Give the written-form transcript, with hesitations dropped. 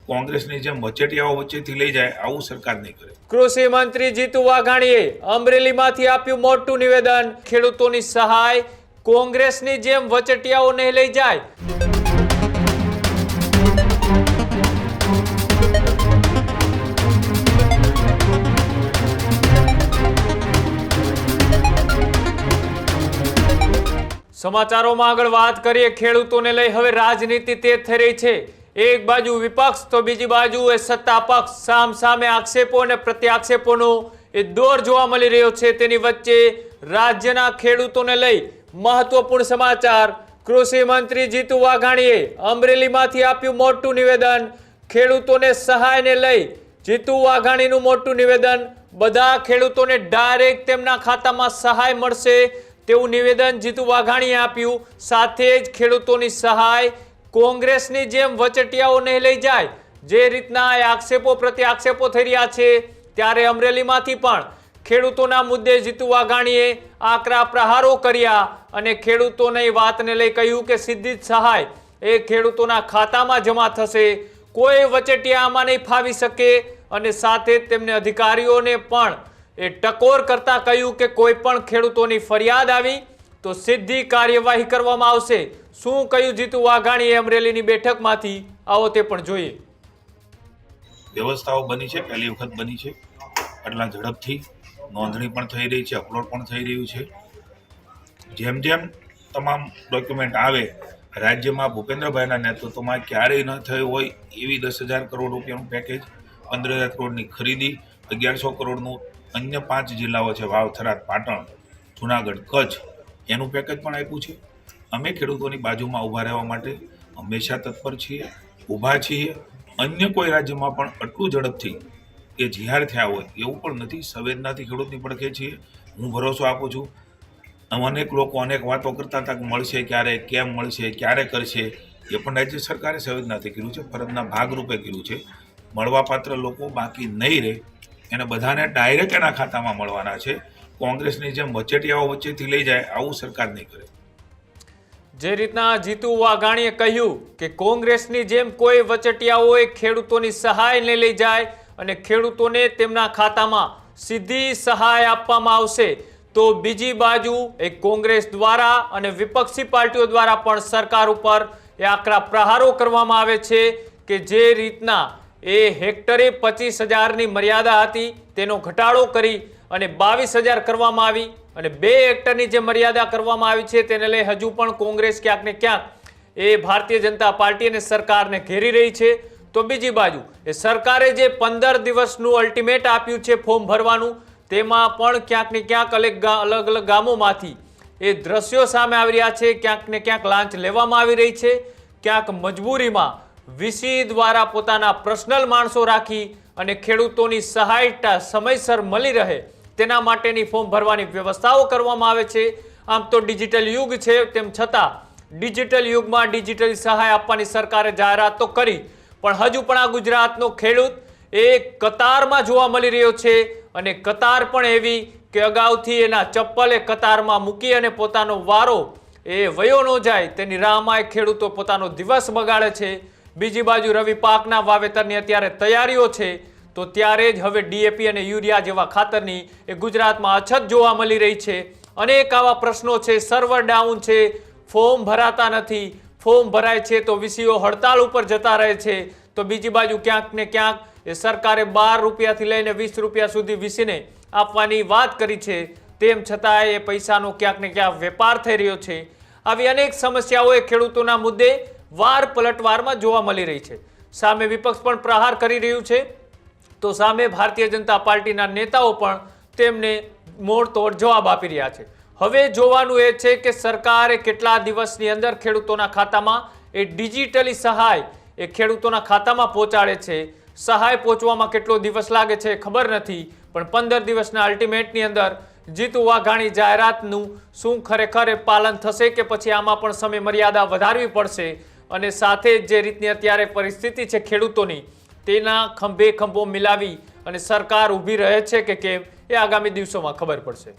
કોંગ્રેસની જેમ વચેટિયાઓ વચ્ચેથી લઈ જાય આવું સરકાર નહીં કરે। કૃષિ મંત્રી જીતુ વાઘાણીએ અમરેલીમાંથી આપ્યું મોટું નિવેદન, ખેડૂતોની સહાય કોંગ્રેસની જેમ વચેટિયાઓ નહીં લઈ જાય। સમાચારોમાં આગળ વાત કરીએ, ખેડૂતોને લઈ હવે રાજનીતિ તેજ થઈ રહી છે। એક બાજુ વિપક્ષ તો બીજી બાજુ એ સત્તા પક્ષ સામસામે આક્ષેપો અને પ્રત્યાક્ષેપોનો એ દોર જોવા મળી રહ્યો છે। તેની વચ્ચે રાજ્યના ખેડૂતોને લઈ મહત્વપૂર્ણ સમાચાર। કૃષિ મંત્રી જીતુ વાઘાણીએ અમરેલીમાંથી આપ્યું મોટું નિવેદન, ખેડૂતોને સહાયને લઈ જીતુ વાઘાણીનું મોટું નિવેદન। બધા ખેડૂતોને ડાયરેક્ટ તેમના ખાતામાં સહાય મળશે તેવું નિવેદન જીતુ વાઘાણીએ આપ્યું। સાથે જ ખેડૂતોની સહાય કોંગ્રેસની જેમ વચેટિયાઓ નહીં લઈ જાય, જે રીતના આક્ષેપો પ્રત્યાક્ષેપો થઈ રહ્યા છે, ત્યારે અમરેલીમાંથી પણ ખેડૂતોના મુદ્દે જીતુ વાઘાણીએ આકરા પ્રહારો કર્યા અને ખેડૂતોની વાતને લઈ કહ્યું કે સીધી જ સહાય એ ખેડૂતોના ખાતામાં જમા થશે, કોઈ વચેટિયા આમાં નહીં ફાવી શકે। અને સાથે જ તેમને અધિકારીઓને પણ એ ટકોર કરતા કહ્યું કે કોઈ પણ ખેડૂતોની ફરિયાદ આવી તો સીધી કાર્યવાહી કરવામાં આવશે। શું કહ્યું જીતુ વાઘાણીએ અમરેલીની બેઠકમાંથી, આવો તે પણ જોઈએ। વ્યવસ્થાઓ બની છે, પહેલી વખત બની છે, આટલા ઝડપથી નોંધણી પણ થઈ રહી છે, અપલોડ પણ થઈ રહ્યું છે। જેમ જેમ તમામ ડોક્યુમેન્ટ આવે, રાજ્યમાં ભૂપેન્દ્રભાઈના નેતૃત્વમાં ક્યારેય ન થયું હોય એવી 10,000 કરોડ રૂપિયાનું પેકેજ, 15,000 કરોડની ખરીદી, 1,100 કરોડનું અન્ય 5 જિલ્લાઓ છે, વાવ, થરાદ, પાટણ, જુનાગઢ, કચ્છ, એનું પેકેજ પણ આપ્યું છે। અમે ખેડૂતોની બાજુમાં ઊભા રહેવા માટે હંમેશા તત્પર છીએ, ઊભા છીએ। અન્ય કોઈ રાજ્યમાં પણ આટલું ઝડપથી એ જીહાર થયા હોય એવું પણ નથી। સંવેદનાથી ખેડૂતની પડખે છીએ। હું ભરોસો આપું છું। અનેક લોકો અનેક વાતો કરતા હતા કે મળશે ક્યારે, કેમ મળશે, ક્યારે કરશે, એ પણ રાજ્ય સરકારે સંવેદનાથી કર્યું છે, ફરજના ભાગરૂપે કર્યું છે। મળવાપાત્ર લોકો બાકી નહીં રહે, એને બધાને ડાયરેક્ટ એના ખાતામાં મળવાના છે। કોંગ્રેસની જેમ વચેટિયાઓ વચ્ચેથી લઈ જાય આવું સરકાર નહીં કરે। જે રીતના જીતુ વાઘાણીએ કહ્યું કે કોંગ્રેસની જેમ કોઈ વચેટિયાઓએ ખેડૂતોની સહાય નહીં લઈ જાય અને ખેડૂતોને તેમના ખાતામાં સીધી સહાય આપવામાં આવશે, તો બીજી બાજુ એ કોંગ્રેસ દ્વારા અને વિપક્ષી પાર્ટીઓ દ્વારા પણ સરકાર ઉપર એ આકરા પ્રહારો કરવામાં આવે છે કે જે રીતના એ હેક્ટરે 25,000ની મર્યાદા હતી તેનો ઘટાડો કરી અને 22,000 કરવામાં આવી અને 2 હેક્ટરની જે મર્યાદા કરવામાં આવી છે તેને લઈ હજુ પણ કોંગ્રેસ ક્યાંક ને ક્યાંક એ ભારતીય જનતા પાર્ટી અને સરકારને ઘેરી રહી છે। તો બીજી બાજુ એ સરકારે જે 15 દિવસનું અલ્ટિમેટ આપ્યું છે ફોર્મ ભરવાનું, તેમાં પણ ક્યાંક ને ક્યાંક અલગ અલગ ગામોમાંથી એ દ્રશ્યો સામે આવી રહ્યા છે। ક્યાંક ને ક્યાંક લાંચ લેવામાં આવી રહી છે, ક્યાંક મજબૂરીમાં વીસી દ્વારા પોતાના પર્સનલ માણસો રાખી અને ખેડૂતોની સહાયતા સમયસર મળી રહે તેના માટેની ફોર્મ ભરવાની વ્યવસ્થાઓ કરવામાં આવે છે। આમ તો ડિજિટલ યુગ છે, તેમ છતાં ડિજિટલ યુગમાં ડિજિટલ સહાય આપવાની સરકારે જાહેરાત તો કરી, પણ હજુ પણ આ ગુજરાતનો ખેડૂત એ કતારમાં જોવા મળી રહ્યો છે અને કતાર પણ એવી કે અગાઉથી એના ચપ્પલ એ કતારમાં મૂકી અને પોતાનો વારો એ વયો ન જાય તેની રાહમાં એ ખેડૂતો પોતાનો દિવસ બગાડે છે। બીજી બાજુ રવિ પાકના વાવેતરની અત્યારે તૈયારીઓ છે, તો ત્યારે જ હવે ડીએપી અને યુરિયા જેવા ખાતરની એ ગુજરાતમાં અછત જોવા મળી રહી છે। અનેક આવા પ્રશ્નો છે, સર્વર ડાઉન છે, ફોર્મ ભરાતા નથી, ફોર્મ ભરાય છે તો વીસીઓ હડતાળ ઉપર જતા રહે છે, તો બીજી બાજુ ક્યાંક ને ક્યાંક એ સરકારે 12 રૂપિયાથી લઈને 20 રૂપિયા સુધી વીસીને આપવાની વાત કરી છે, તેમ છતાં એ પૈસાનો ક્યાંક ને ક્યાંક વેપાર થઈ રહ્યો છે। આવી અનેક સમસ્યાઓ એ ખેડૂતોના મુદ્દે વાર પલટવારમાં જોવા મળી રહી છે। સામે વિપક્ષ પણ પ્રહાર કરી રહ્યું છે, તો સામે ભારતીય જનતા પાર્ટીના નેતાઓ પણ તેમને મોડતોડ જવાબ આપી રહ્યા છે। હવે જોવાનું એ છે કે સરકારે કેટલા દિવસની અંદર ખેડૂતોના ખાતામાં એ ડિજિટલી સહાય એ ખેડૂતોના ખાતામાં પહોંચાડે છે। સહાય પહોંચવામાં કેટલો દિવસ લાગે છે ખબર નથી, પણ 15 દિવસના અલ્ટિમેટની અંદર જીતુ વાઘાણી જાહેરાતનું શું ખરેખર પાલન થશે કે પછી આમાં પણ સમય મર્યાદા વધારવી પડશે? અને સાથે જે રીતની અત્યારે પરિસ્થિતિ છે ખેડૂતોની, તેના ખંભે ખંભો મિલાવી અને સરકાર ઊભી રહે છે કે કેમ, એ આગામી દિવસોમાં ખબર પડશે।